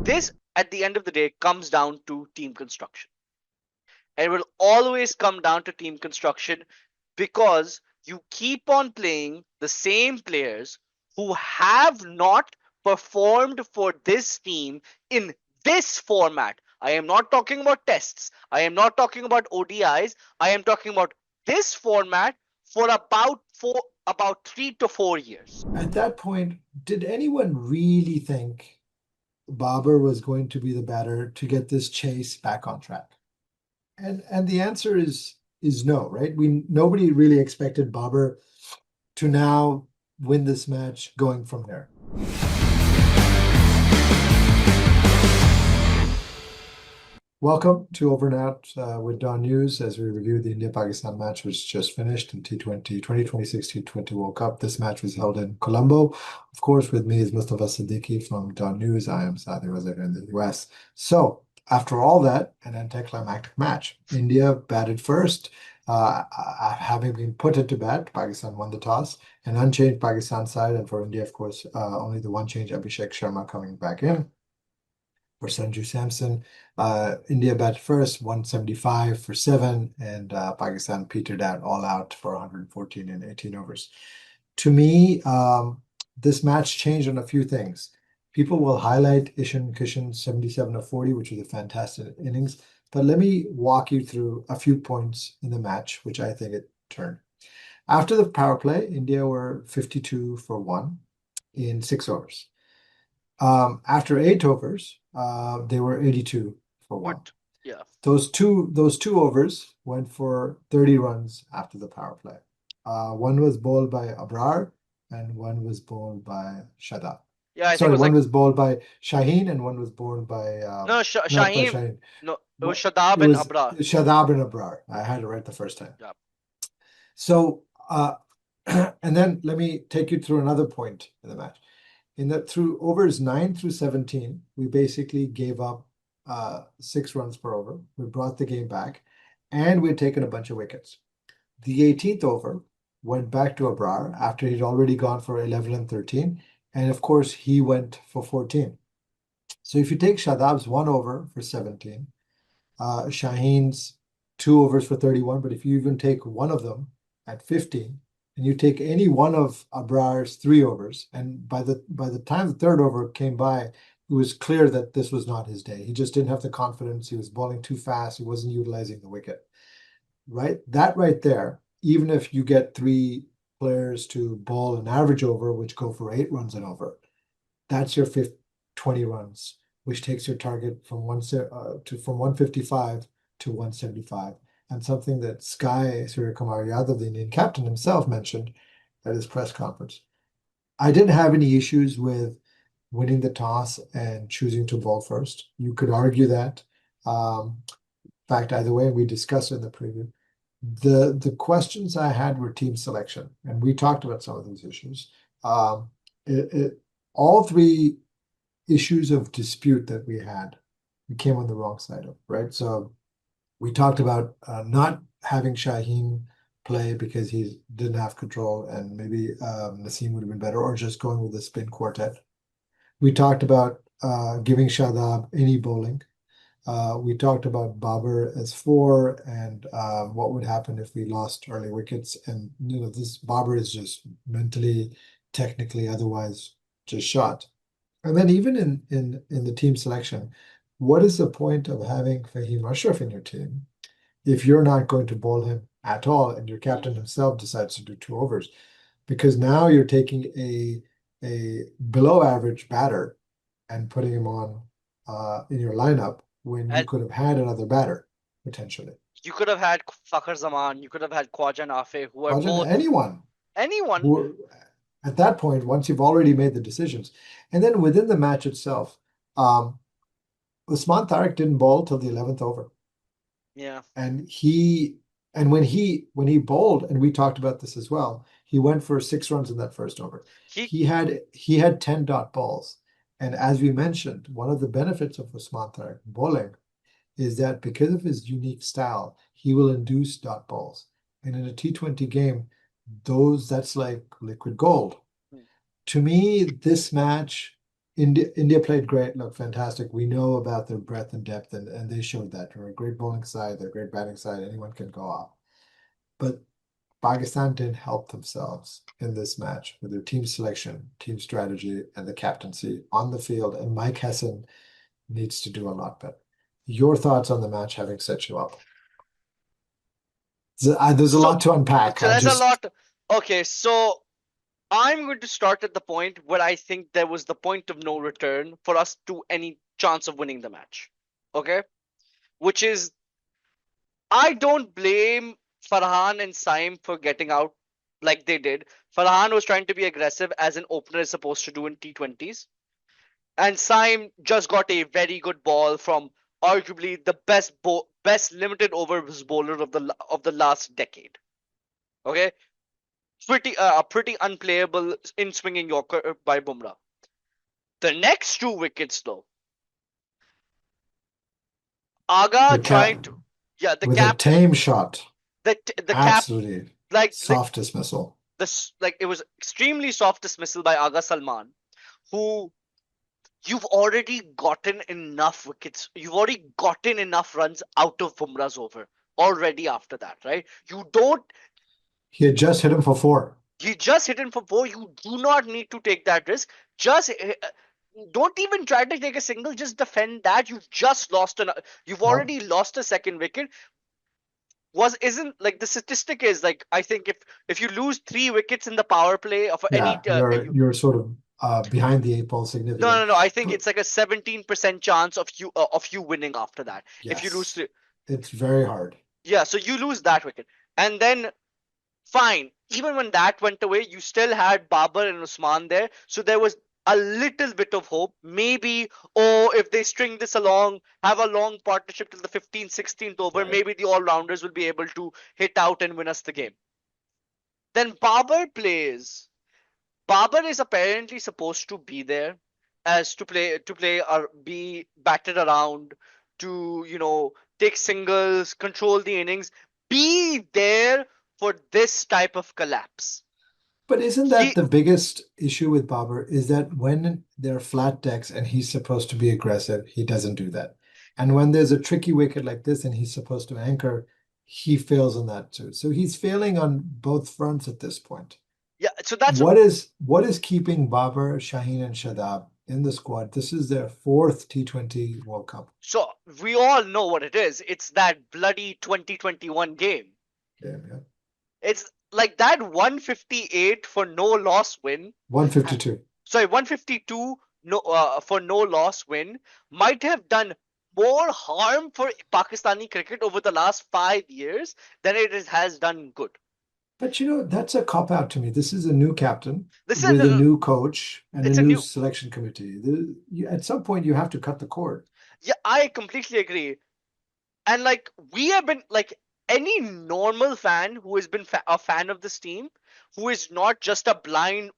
This, at the end of the day, comes down to team construction. And it will always come down to team construction because you keep on playing the same players who have not performed for this team in this format. I am not talking about tests. I am not talking about ODIs. I am talking about this format for about 3 to 4 years. At that point, did anyone really think Babar was going to be the batter to get this chase back on track? And the answer is no, right? Nobody really expected Babar to now win this match going from there. Welcome to Over and Out with DawnNews as we review the India-Pakistan match, which just finished in T20 2026 T20 World Cup. This match was held in Colombo. Of course, with me is Mustafa Siddiqui from DawnNews. I am Saadi Wazir in the US. So, after all that, an anticlimactic match. India batted first. Having been put into bat, Pakistan won the toss. An unchanged Pakistan side, and for India, of course, only the one change, Abhishek Sharma coming back in for Sanju Samson. India batted first, 175 for 7, and Pakistan petered out all out for 114 in 18 overs. To me, this match changed on a few things. People will highlight Ishan Kishan's 77 of 40, which was a fantastic innings. But let me walk you through a few points in the match, which I think it turned. After the power play, India were 52 for 1 in 6 overs. After 8 overs, they were 82 for 1. Yeah. Those two overs went for 30 runs after the power play. One was bowled by Abrar and one was bowled by Shadab. Yeah, I think Sorry, it was one like was bowled by Shaheen and one was bowled by no not by Shaheen. Shaheen. No, it was It Shadab and was Abrar. Shadab and Abrar. I had it right the first time. Yeah. So, and then let me take you through another point in the match. In that through overs 9 through 17, we basically gave up 6 runs per over. We brought the game back, and we had taken a bunch of wickets. The 18th over went back to Abrar after he'd already gone for 11 and 13, and of course he went for 14. So if you take Shadab's 1 over for 17, Shaheen's 2 overs for 31, but if you even take one of them at 15, and you take any one of Abrar's 3 overs, and by the time the 3rd over came by, it was clear that this was not his day. He just didn't have the confidence. He was bowling too fast. He wasn't utilizing the wicket. Right? That right there, even if you get 3 players to bowl an average over, which go for 8 runs and over, that's your 20 runs, which takes your target from 155 to 175. And something that Sky Suryakumar Yadav, the Indian captain himself, mentioned at his press conference. I didn't have any issues with winning the toss and choosing to bowl first. You could argue that. In fact, either way, we discussed it in the preview. The questions I had were team selection, and we talked about some of these issues. All 3 issues of dispute that we had, we came on the wrong side of, right? So we talked about not having Shaheen play because he didn't have control, and maybe Naseem would have been better, or just going with the spin quartet. We talked about giving Shadab any bowling. We talked about Babar as 4 and what would happen if we lost early wickets. And this Babar is just mentally, technically, otherwise just shot. And then even in the team selection, what is the point of having Fahim Ashraf in your team if you're not going to bowl him at all and your captain himself decides to do 2 overs? Because now you're taking a below average batter and putting him on in your lineup when you could have had another batter potentially. You could have had Fakhar Zaman, you could have had Khwaja Nafi, who are both anyone who, at that point, once you've already made the decisions. And then within the match itself, Usman Tariq didn't bowl till the 11th over. Yeah. And when he bowled, and we talked about this as well, he went for 6 runs in that first over. He had 10 dot balls. And as we mentioned, one of the benefits of Usman Tariq bowling is that because of his unique style, he will induce dot balls. And in a T20 game, that's like liquid gold. To me, this match India played great, looked fantastic. We know about their breadth and depth, and they showed that. They're a great bowling side, they're a great batting side. Anyone can go off. But Pakistan didn't help themselves in this match with their team selection, team strategy, and the captaincy on the field. And Mike Hesson needs to do a lot better. Your thoughts on the match having set you up? There's a So, lot to unpack. so there's a lot. Okay, so I'm going to start at the point where I think there was the point of no return for us to any chance of winning the match. Okay? Which is, I don't blame Farhan and Saim for getting out like they did. Farhan was trying to be aggressive as an opener is supposed to do in T20s. And Saim just got a very good ball from arguably the best limited overs bowler of the last decade. Okay? Pretty unplayable in swinging Yorker by Bumrah. The next two wickets, though, Aga The trying cap to, yeah, the with a captain, tame shot, the cap, absolutely like soft dismissal. like it was extremely soft dismissal by Aga Salman, who you've already gotten enough wickets, you've already gotten enough runs out of Bumrah's over already after that, right? He had just hit him for four. You just hit him for four. You do not need to take that risk. Just don't even try to take a single. Just defend that. You've No, already lost a second wicket. Was isn't like the statistic is like I think if you lose three wickets in the power play of any yeah, you're sort of behind the eight ball significant. no, I think But it's like a 17% chance of you winning after that if you lose yes, three. it's very hard. Yeah, so you lose that wicket and then fine. Even when that went away, you still had Babar and Usman there. So there was a little bit of hope. Maybe, oh, if they string this along, have a long partnership till the 15th, 16th over, Right. maybe the all rounders will be able to hit out and win us the game. Then Babar plays. Babar is apparently supposed to be there as to play or be batted around to take singles, control the innings, be there for this type of collapse. But isn't that He the biggest issue with Babar is that when there are flat decks and he's supposed to be aggressive, he doesn't do that. And when there's a tricky wicket like this and he's supposed to anchor, he fails on that too. So he's failing on both fronts at this point. yeah, so that's What is keeping Babar, Shaheen, and Shadab in the squad? This is their fourth T20 World Cup so we all know what it is. It's that bloody 2021 game. game. Yeah. It's like that 158 for no loss win. 152. Sorry, 152 for no loss win might have done more harm for Pakistani cricket over the last 5 years than has done good. But that's a cop out to me. This is a new captain This is with a new coach and a it's a new new selection committee. At some point, you have to cut the cord. yeah, I completely agree. And like we have been like any normal fan who has been a fan of this team, who is not just a blind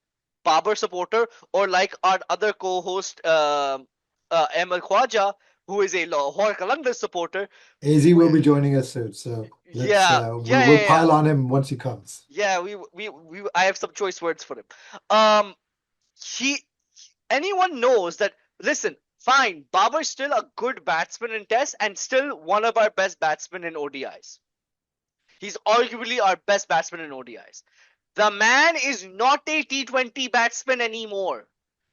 Babar supporter or like our other co-host Emil Khwaja, who is a Lahore Qalandar supporter. AZ will be joining us soon, so let's Yeah, we'll pile on him once he comes. yeah. I have some choice words for him. Um, he anyone knows that. Listen, fine. Babar's still a good batsman in Test and still one of our best batsmen in ODIs. He's arguably our best batsman in ODIs. The man is not a T20 batsman anymore.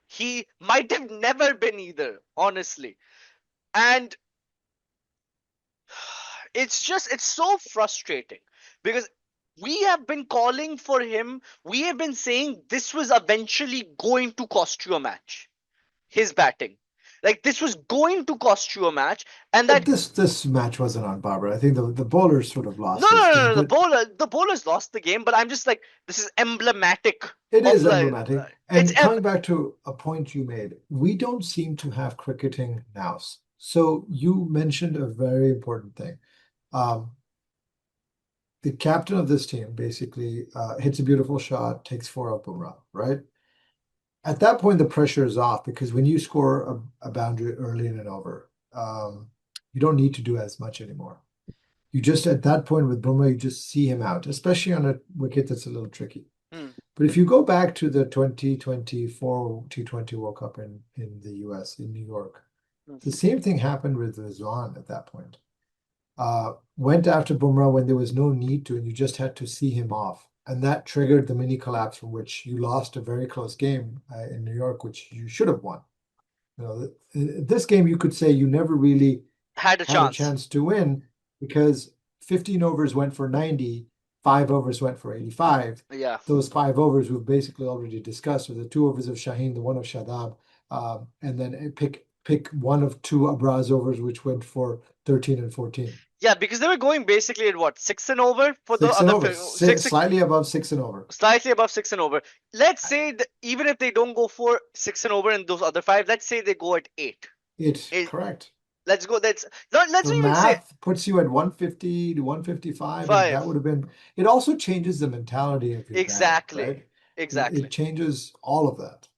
He might have never been either, honestly. And it's so frustrating because we have been calling for him. We have been saying this was eventually going to cost you a match. His batting. Like this was going to cost you a match, and But that this match wasn't on Babar. I think the bowlers sort of no, lost no, this no, game, no, but the bowlers lost the game, but I'm just like this is emblematic it of is like emblematic. it's And coming back to a point you made, we don't seem to have cricketing nows. So you mentioned a very important thing. Um, the captain of this team basically hits a beautiful shot, takes four off Bumrah, right? At that point, the pressure is off because when you score a boundary early in and over, you don't need to do as much anymore. You just at that point with Bumrah, you just see him out, especially on a wicket that's a little tricky. hmm. But if you go back to the 2024 T20 World Cup in the US, in New York, the same thing happened with Rizwan at that point. Went after Bumrah when there was no need to, and you just had to see him off. And that triggered the mini collapse from which you lost a very close game in New York, which you should have won. You know, this game you could say you never really Had a had a chance. chance to win because 15 overs went for 90, 5 overs went for 85. Yeah. Those 5 overs we've basically already discussed with the 2 overs of Shaheen, the one of Shadab, and then pick one of two Abraz overs, which went for 13 and 14. Yeah, because they were going basically at what, 6 and over for the Six and other over, six, slightly above 6 and over. slightly above 6 and over. Let's say that even if they don't go for 6 and over in those other five, let's say they go at eight. It's It, correct. let's go. Let's The even say math puts you at 150 to 155, and that five. would have been. It also changes the mentality of your batting, Exactly. right? It Exactly. changes all of that.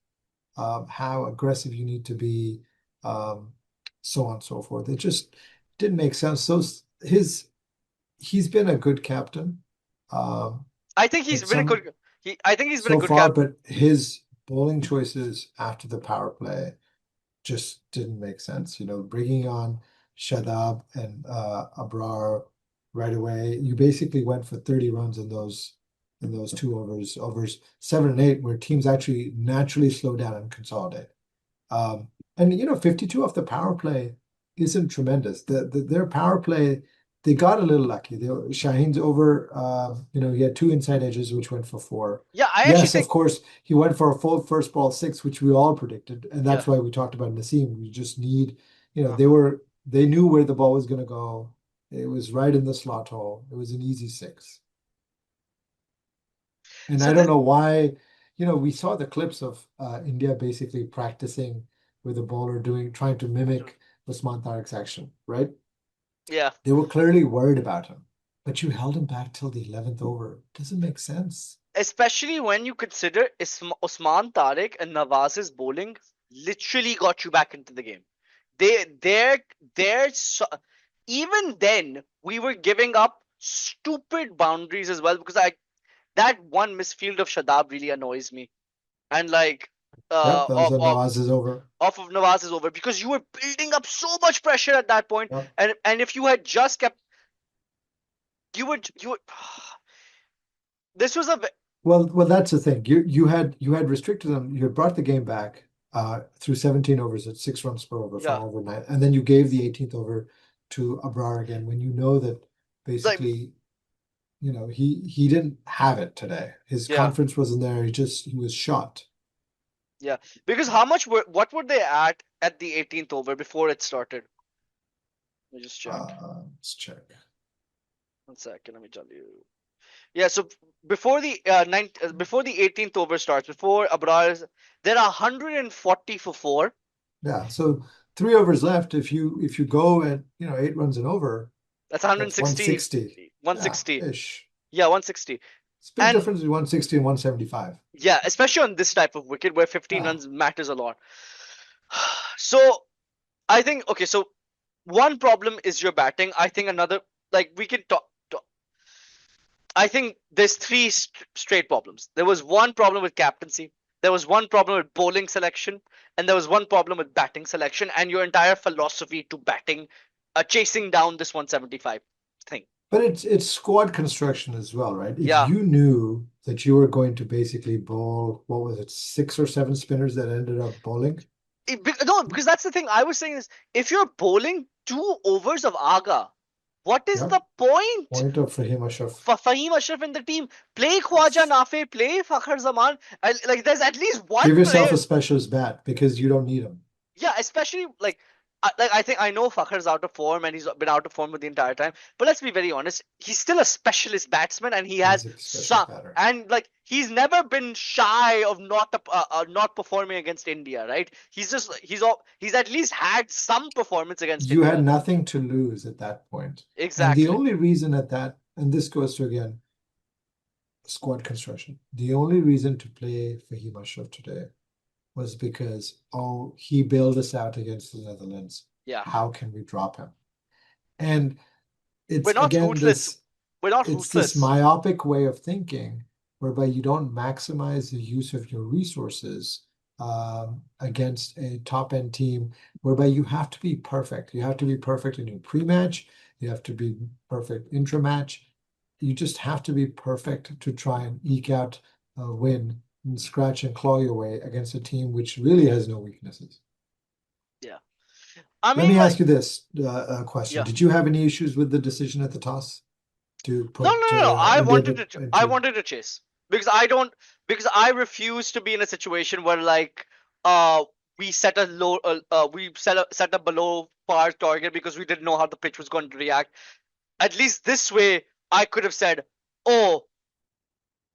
How aggressive you need to be, so on and so forth. It just didn't make sense. So he's been a good captain, I think he's but been a some good. I think he's been a so good far, cap. but his bowling choices after the power play just didn't make sense. Bringing on Shadab and Abrar right away, you basically went for 30 runs in those 2 overs 7 and 8, where teams actually naturally slow down and consolidate. And 52 off the power play isn't tremendous. Their power play, they got a little lucky. Shaheen's over, he had two inside edges, which went for four. Yeah, I actually Yes, of think. course, he went for a full first ball six, which we all predicted, and Yeah. that's why we talked about Naseem. We just need, Uh-huh. they knew where the ball was going to go. It was right in the slot hole. It was an easy six. And So I don't that. know why, we saw the clips of India basically practicing with a bowler trying to mimic Usman Tariq's action, right? Yeah. They were clearly worried about him, but you held him back till the 11th over. Doesn't make sense. Especially when you consider Usman Tariq and Nawaz's bowling literally got you back into the game. They're even then we were giving up stupid boundaries as well because that one misfield of Shadab really annoys me. And like Yep, that was of a of Nawaz is over. off of Nawaz's over because you were building up so much pressure at that point, Yep. and if you had just kept you would this was a Well, that's the thing. You had restricted them. You had brought the game back through 17 overs at 6 runs per over from yeah overnight, and then you gave the 18th over to Abrar again when you know that like basically, he didn't have it today. His yeah. confidence wasn't there. He was shot. Yeah, because what were they at the 18th over before it started? Let me just check. Let's check. 1 second, let me tell you. Yeah, so before the 18th over starts, before Abrar, there are 140 for four. Yeah, so 3 overs left. If you go at 8 runs and over, That's that's 160, 160. Yeah, 160. ish. Yeah, 160. It's a big And difference between 160 and 175. yeah, especially on this type of wicket where 15 Yeah. runs matters a lot. So I think okay, so one problem is your batting. I think another like we can talk. I think there's three straight problems. There was one problem with captaincy, there was one problem with bowling selection, and there was one problem with batting selection and your entire philosophy to batting, chasing down this 175 thing. But it's squad construction as well, right? If Yeah. you knew that you were going to basically bowl, what was it, 6 or 7 spinners that ended up bowling? No, because that's the thing I was saying is if you're bowling 2 overs of Aga, what is Yep. the point? Point of Fahim Ashraf. Fahim Ashraf in the team, play Khwaja Nafe, play Fakhar Zaman. Like there's at least one Give yourself player. a specialist bat because you don't need him. Yeah, especially like I think I know Fakhar's out of form and he's been out of form for the entire time. But let's be very honest, he's still a specialist batsman and he He's has a some specialist batter. and like he's never been shy of not performing against India, right? He's at least had some performance against You had India. nothing to lose at that point. And the Exactly. only reason and this goes to again, squad construction. The only reason to play Fahim Ashraf today was because, he bailed us out against the Netherlands. Yeah. How can we drop him? And We're it's not again ruthless. this We're not it's this ruthless. myopic way of thinking whereby you don't maximize the use of your resources against a top end team, whereby you have to be perfect. You have to be perfect in your pre-match. You have to be perfect intra-match. You just have to be perfect to try and eke out a win and scratch and claw your way against a team which really has no weaknesses. Yeah. I Let mean, me ask like, you this question. yeah. Did you have any issues with the decision at the toss to No, no, put no, no. India to, I into? wanted to chase because I refuse to be in a situation where like we set a low we set a below par target because we didn't know how the pitch was going to react. At least this way, I could have said, "Oh,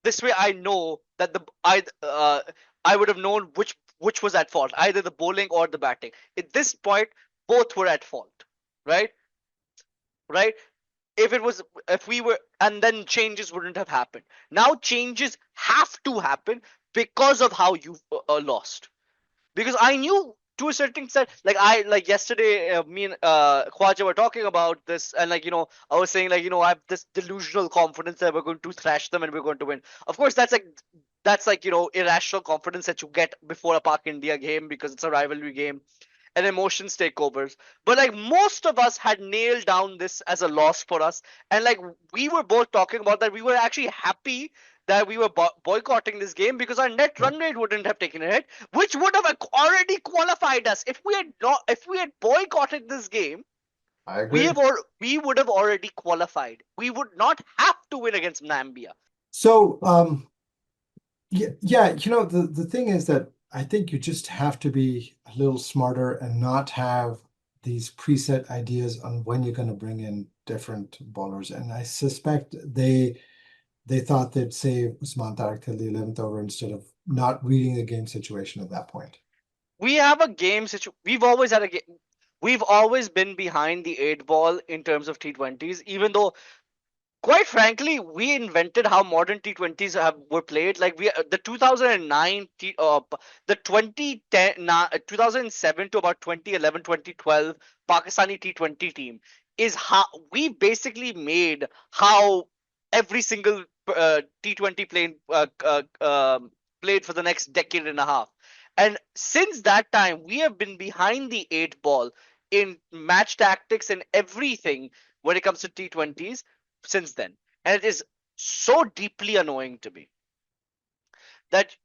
this way I know that I would have known which was at fault, either the bowling or the batting. At this point, both were at fault, right? Right? If we were, and then changes wouldn't have happened. Now changes have to happen because of how you lost. Because I knew to a certain extent, like yesterday, me and Khwaja were talking about this, and I was saying I have this delusional confidence that we're going to thrash them and we're going to win. Of course, that's like irrational confidence that you get before a Pak India game because it's a rivalry game and emotions take over. But like most of us had nailed down this as a loss for us, and like we were both talking about that we were actually happy that we were boycotting this game because our net Yeah, run rate wouldn't have taken a hit, which would have already qualified us if we had boycotted this game. I agree. We would have already qualified. We would not have to win against Namibia. So, yeah, the thing is that I think you just have to be a little smarter and not have these preset ideas on when you're going to bring in different bowlers. And I suspect they thought they'd save Usman Tariq till the 11th over instead of not reading the game situation at that point. We have a game situation. We've always had a game. We've always been behind the eight ball in terms of T20s, even though quite frankly, we invented how modern T20s were played. Like the 2009, the 2010, 2007 to about 2011, 2012 Pakistani T20 team is how we basically made how every single T20 played for the next decade and a half. And since that time, we have been behind the eight ball in match tactics and everything when it comes to T20s since then. And it is so deeply annoying to me that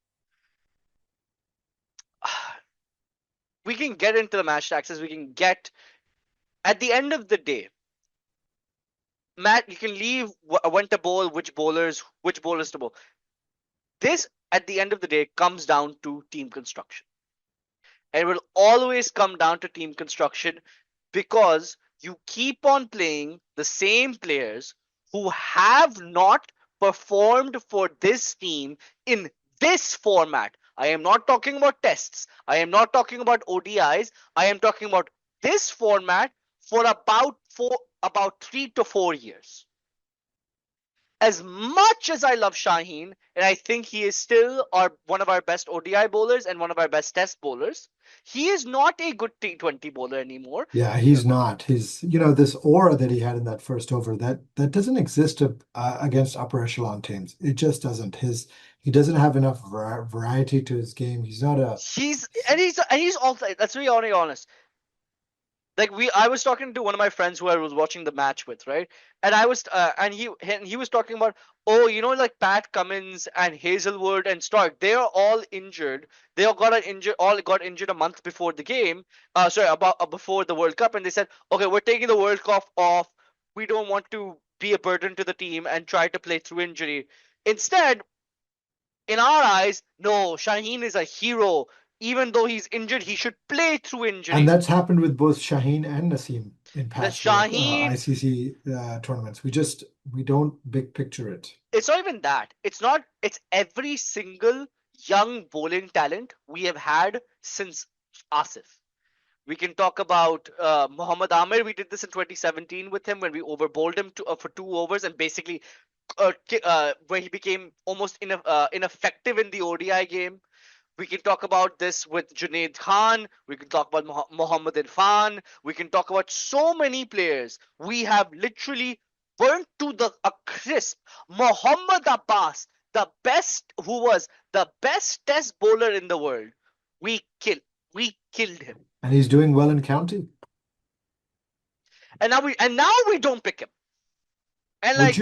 we can get into the match taxes. We can get, at the end of the day, Matt, you can leave when to bowl, which bowlers to bowl. This, at the end of the day, comes down to team construction. And it will always come down to team construction because you keep on playing the same players who have not performed for this team in this format. I am not talking about tests. I am not talking about ODIs. I am talking about this format for about 3 to 4 years. As much as I love Shaheen, and I think he is still one of our best ODI bowlers and one of our best test bowlers, he is not a good T20 bowler anymore. Yeah, he's not. This aura that he had in that first over that doesn't exist against upper echelon teams. It just doesn't. He doesn't have enough variety to his game. He's not a. He's also, let's be honest, like I was talking to one of my friends who I was watching the match with, right? And I was and he was talking about, oh, like Pat Cummins and Hazelwood and Stark, they are all injured. They all got injured a month before the game. Sorry, about before the World Cup, and they said, okay, we're taking the World Cup off. We don't want to be a burden to the team and try to play through injury. Instead, in our eyes, no, Shaheen is a hero. Even though he's injured, he should play through And injury. that's happened with both Shaheen and Naseem in The past Shaheen, ICC tournaments. We don't big picture it. it's not even that. It's not. It's every single young bowling talent we have had since Asif. We can talk about Muhammad Amir. We did this in 2017 with him when we overbowled him for 2 overs and basically where he became almost ineffective in the ODI game. We can talk about this with Junaid Khan. We can talk about Mohammad Irfan. We can talk about so many players. We have literally burnt to a crisp. Mohammad Abbas, who was the best test bowler in the world, we killed him. And he's doing well in county. And now we don't pick him. And Would like,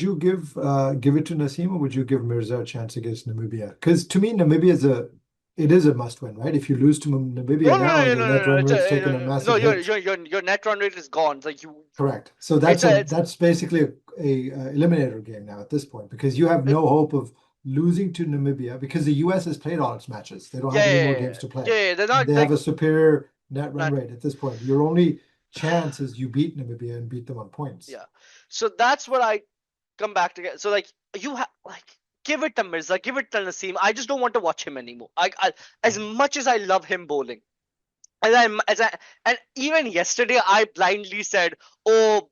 you give it to Naseem, or would you give Mirza a chance against Namibia? Because to me, Namibia is a must win, right? If you lose to Namibia no, no, now, no, no, your no, net no, run it's rate's taken a no, massive your hit. your net run rate is gone. It's like Correct. So it's that's basically a eliminator game now at this point, because you have it, no hope of losing to Namibia because the US has played all its matches. They don't yeah, have any yeah, more yeah, games to play. yeah, yeah, they're And not they have like a superior net run not rate at this point. Your only chance is you beat Namibia and beat them on points. yeah. So that's what I come back to get. So like you have like give it to Mirza, give it to Naseem. I just don't want to watch him anymore. As much as I love him bowling, and even yesterday I blindly said, "Oh,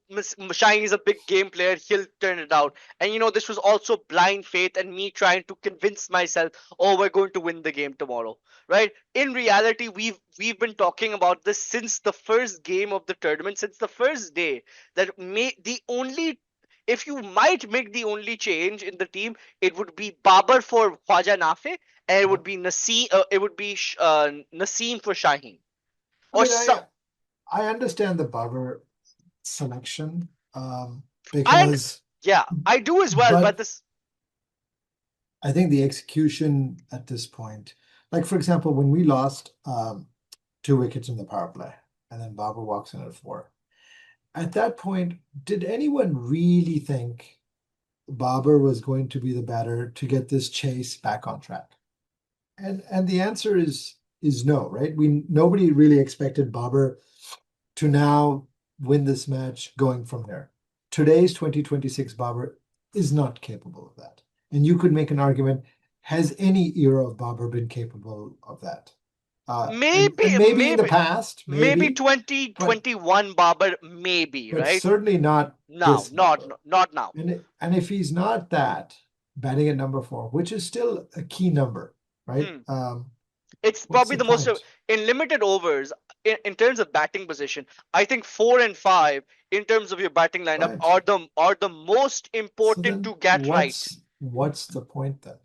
Shine is a big game player. He'll turn it out." And this was also blind faith and me trying to convince myself, "Oh, we're going to win the game tomorrow." Right? In reality, we've been talking about this since the first game of the tournament, since the first day. That the only if you might make the only change in the team, it would be Babar for Khwaja Nafe, and it Yeah. would be Naseem. It would be Naseem for Shaheen I or mean, some. I understand the Babar selection, I because, Yeah, I do as well, but but this. I think the execution at this point, like for example, when we lost 2 wickets in the power play, and then Babar walks in at 4. At that point, did anyone really think Babar was going to be the batter to get this chase back on track? And the answer is no, right? Nobody really expected Babar to now win this match going from here. Today's 2026 Babar is not capable of that. And you could make an argument, has any era of Babar been capable of that? And Maybe, maybe in the maybe, past, maybe maybe, twenty but twenty one Babar, maybe, but right? certainly not Now, this not Babar. not now. And if he's not that, batting at number 4, which is still a key number, right? Hmm. It's What's probably the the most point? in limited overs in terms of batting position. I think 4 and 5 in terms of your batting lineup Right. are the most So important then to get right. what's the point then?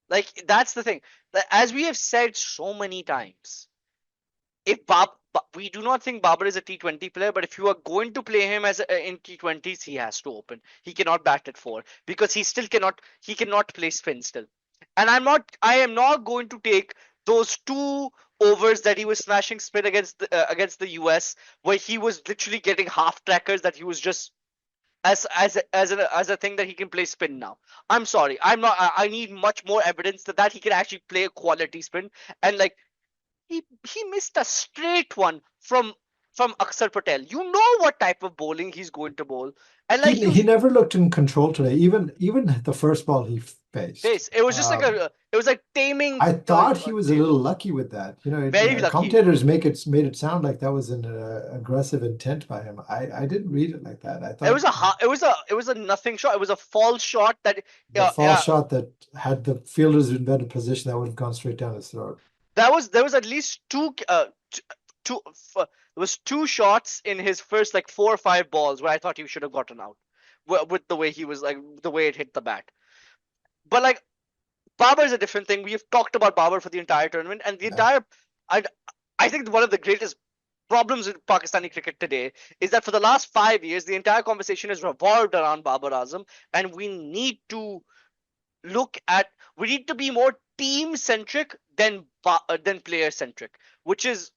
Like that's the thing. As we have said so many times, if we do not think Babar is a T20 player, but if you are going to play him in T20s, he has to open. He cannot bat at 4 because he cannot play spin still. And I am not going to take those 2 overs that he was smashing spin against the US, where he was literally getting half trackers, that he was just as a thing that he can play spin now. I'm sorry. I'm not I need much more evidence that he can actually play a quality spin. And like he missed a straight one from Aksar Patel. You know what type of bowling he's going to bowl, and like He never looked in control today. Even the first ball he faced. it was just like it was like taming I thought he a was a deer. little lucky with that. Very lucky. Commentators made it sound like that was an aggressive intent by him. I didn't read it like that. I It thought was it was a nothing shot. It was a false shot that the false shot that had the fielders in better position, that would have gone straight down his throat. there was at least two there was 2 shots in his first like 4 or 5 balls where I thought he should have gotten out with the way he was, like the way it hit the bat. But like Babar is a different thing. We have talked about Babar for the entire tournament, and the Yeah. entire. I, I think one of the greatest problems with Pakistani cricket today is that for the last 5 years, the entire conversation has revolved around Babar Azam, and look at. We need to be more team centric than player centric, which is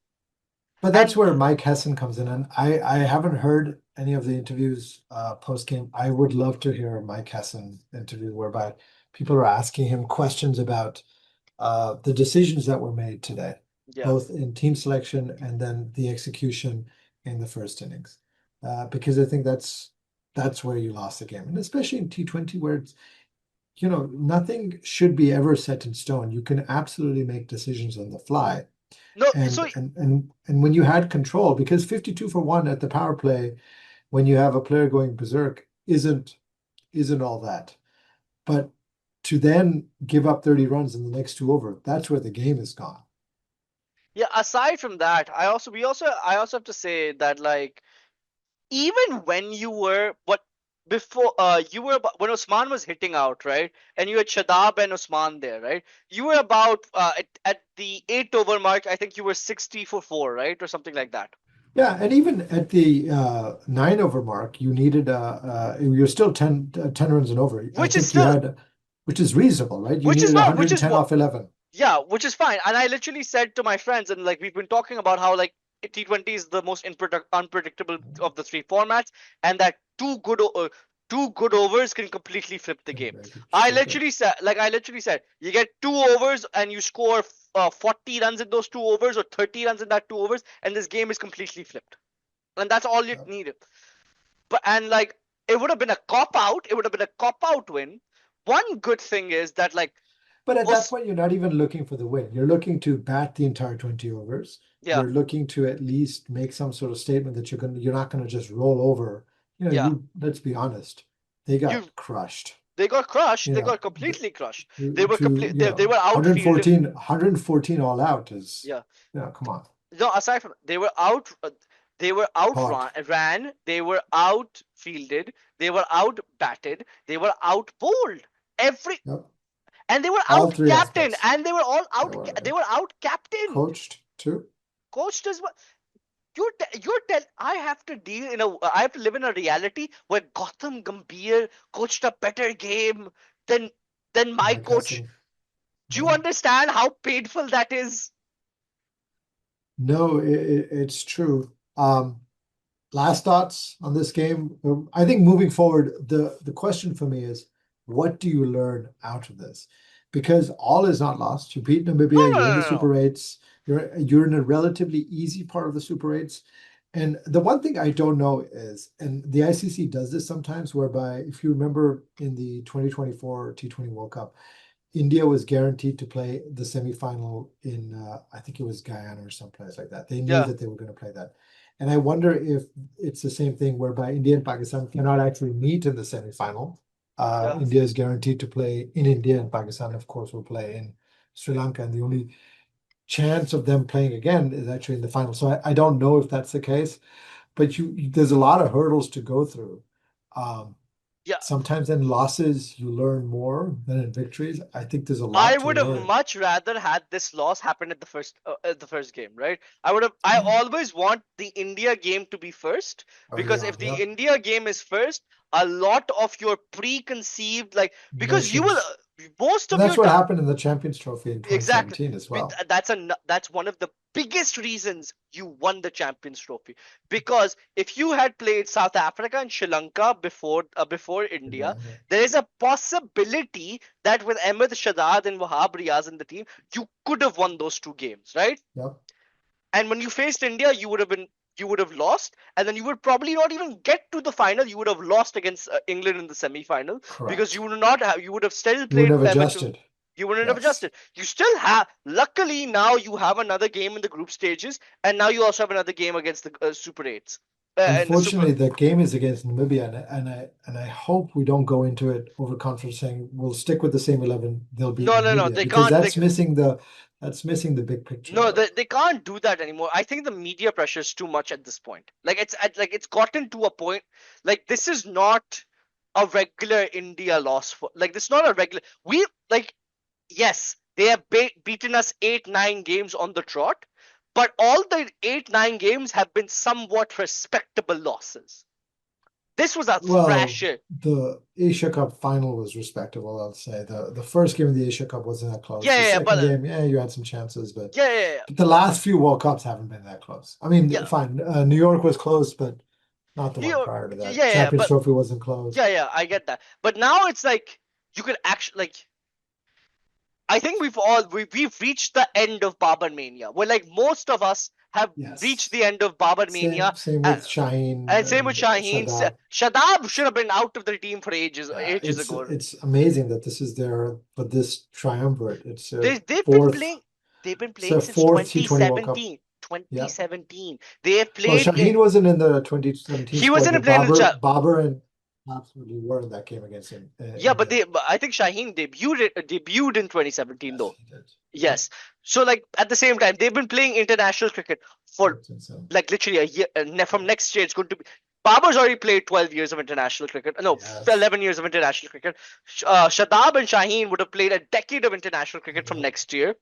But that's and where Mike Hessen comes in, and I haven't heard any of the interviews post game. I would love to hear a Mike Hessen interview whereby people are asking him questions about the decisions that were made today, yeah. both in team selection and then the execution in the first innings. Because I think that's where you lost the game, and especially in T20 where it's, nothing should be ever set in stone. You can absolutely make decisions on the fly. No, And so and and and when you had control, because 52 for 1 at the power play, when you have a player going berserk, isn't all that. But to then give up 30 runs in the next 2 over, that's where the game is gone. yeah. Aside from that, I also have to say that like even when you were what before you were when Osman was hitting out, right? And you had Shadab and Osman there, right? You were about at the 8 over mark. I think you were 60 for four, right, or something like that. Yeah, and even at the 9 over mark, you needed you're still 10 runs and over. I Which is think you still, had, which is reasonable, right? You which is needed not, which is 110 what, off 11. yeah, which is fine. And I literally said to my friends, and like we've been talking about how like T20 is the most unpredictable of the three formats, and that two good overs can completely flip the game. Right, I sure can. literally said, you get 2 overs and you score 40 runs in those 2 overs or 30 runs in that 2 overs, and this game is completely flipped. And that's all you Yep. needed. But and like it would have been a cop out. It would have been a cop out win. One good thing is that like But at that Os point, you're not even looking for the win. You're looking to bat the entire 20 overs. yeah, You're looking to at least make some sort of statement that you're not going to just roll over. yeah. Let's be honest, they You got crushed. They got crushed. You They know, got completely crushed. They to, were to complete. They were outfielded. 114 all out is, Yeah. come on. No, aside from they were out. They were Hot. ran. They were outfielded. They were out batted. They were out bowled. Every Yep. and they were All out three captain. aspects. And they were all They out. were They were out captained. coached too. Coached as well. You're tell I have to deal in a I have to live in a reality where Gotham Gambhir coached a better game than my Mike coach. Hassan. Do you Yeah. understand how painful that is? No, it's true. Last thoughts on this game. I think moving forward, the question for me is, what do you learn out of this? Because all is not lost. You beat No, Namibia, no, you're in no, the no, Super no. Eights, you're in a relatively easy part of the Super Eights. And the one thing I don't know is, and the ICC does this sometimes, whereby if you remember in the 2024 T20 World Cup, India was guaranteed to play the semifinal in, I think it was Guyana or someplace like that. They knew Yeah, that they were going to play that. And I wonder if it's the same thing whereby India and Pakistan cannot actually meet in the semifinal. yeah. India is guaranteed to play in India, and Pakistan, of course, will play in Sri Lanka. And the only chance of them playing again is actually in the final. So I don't know if that's the case, but there's a lot of hurdles to go through. Um, Yeah, Sometimes in losses you learn more than in victories. I think there's a I lot to would have learn. much rather had this loss happen at the first game, right? I Yeah. always want the India game to be first Early because if on, the yep. India game is first, a lot of your preconceived like because you will Notions. most And of that's your what happened in the Champions Trophy in exactly. 2017 as well. That's one of the biggest reasons you won the Champions Trophy because if you had played South Africa and Sri Lanka before India, Yeah. there is a possibility that with Ahmed Shadad and Wahab Riaz in the team, you could have won those two games, right? Yep. And when you faced India, you would have lost, and then you would probably not even get to the final. You would have lost against England in the semi-final because Correct. you would have still You wouldn't played have adjusted. you wouldn't have Yes. adjusted. You still have. Luckily, now you have another game in the group stages, and now you also have another game against the Super Eights. And the Super. Unfortunately, the game is against Namibia, and I hope we don't go into it overconfident saying we'll stick with the same 11. They'll beat No, no, no. Namibia They because can't. that's missing the big picture No, out. they can't do that anymore. I think the media pressure is too much at this point. Like it's gotten to a point. Like this is not a regular India loss for. Like this is not a regular. We like yes, they have beaten us 8-9 games on the trot, but all the 8-9 games have been somewhat respectable losses. This was a Well, thrasher. the Asia Cup final was respectable, I'll say. The first game of the Asia Cup wasn't that close. Yeah, The yeah, yeah, second but game, yeah, you had some chances, but yeah, yeah, yeah, but the last few World Cups haven't been that close. I mean, yeah. fine, New York was close, but not the New one York, prior to yeah, that. yeah, yeah, Champions but Trophy wasn't close. yeah, yeah, I get that. But now it's like you could actually like I think we've reached the end of Babar Mania. Where like most of us have reached Yes. the end of Babar Same Mania, same and, with Shaheen and same with and Shaheen. Shadab. Shadab should have been out of the team for ages It's ago. it's amazing that this is their but this triumvirate. It's their They've been fourth playing. They've been it's their playing since fourth T20 World Cup. 2017. Yeah. 2017. They have Well, played. Shaheen wasn't in the 2017 He squad, wasn't but playing in the chat. Babar and absolutely were in that game against Yeah, but India. I think Shaheen debuted in 2017 Yes, though. he did. Yep. Yes. So like at the same time, they've been playing international cricket for Since then. like literally a year. From next year, it's going to be. Babar's already played 12 years of international cricket. No, Yes. 11 years of international cricket. Shadab and Shaheen would have played a decade of international cricket from Yep. next year.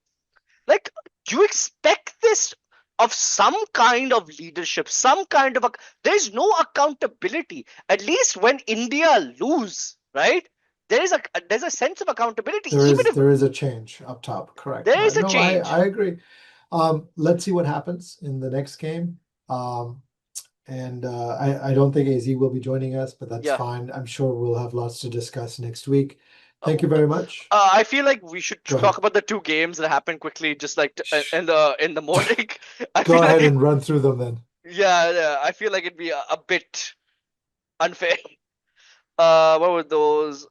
Like, do you expect this of some kind of leadership, some kind of there's no accountability. At least when India lose, right? There's a sense of accountability. Even if There is a change up top, correct. there is a No, change. I agree. Let's see what happens in the next game. And I don't think AZ will be joining us, but that's Yeah. fine. I'm sure we'll have lots to discuss next week. Thank you very much. I feel like we should Go talk ahead. about the two games that happened quickly, just like in the morning. Go ahead and run through them then. Yeah, I feel like it'd be a bit unfair. What were those?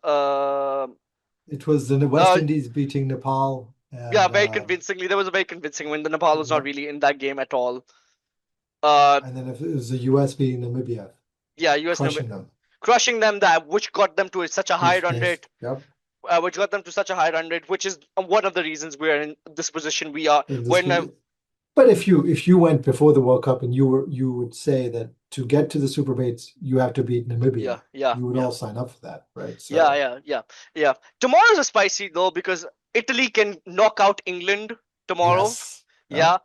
It was the West Indies beating Nepal. And, yeah, very convincingly. There was a very convincing win. The Nepal was not really in that game at all. And then it was the US beating Namibia. Yeah, US crushing them. That which got them to such a high run rate. Yep. Which got them to such a high run rate, which is one of the reasons we are in this position we are. But if you went before the World Cup and you would say that to get to the Super 8s, you have to beat Namibia. Yeah. You would all sign up for that, right? So, yeah. Tomorrow's a spicy though because Italy can knock out England tomorrow. Yes. Yeah.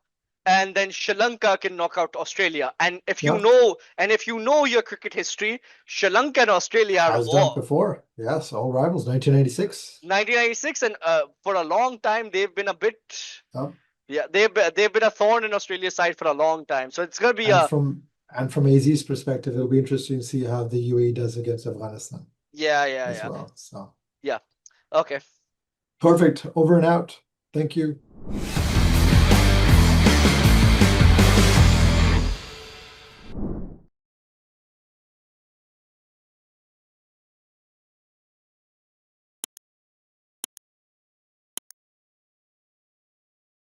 And then Sri Lanka can knock out Australia. And if you know your cricket history, Sri Lanka and Australia has done before. Yes, all rivals, 1996. 1996, and for a long time they've been a bit. Yeah, they've been a thorn in Australia's side for a long time. So it's gonna be from AZ's perspective, it'll be interesting to see how the UAE does against Afghanistan. As well. So yeah. Okay. Perfect. Over and out. Thank you.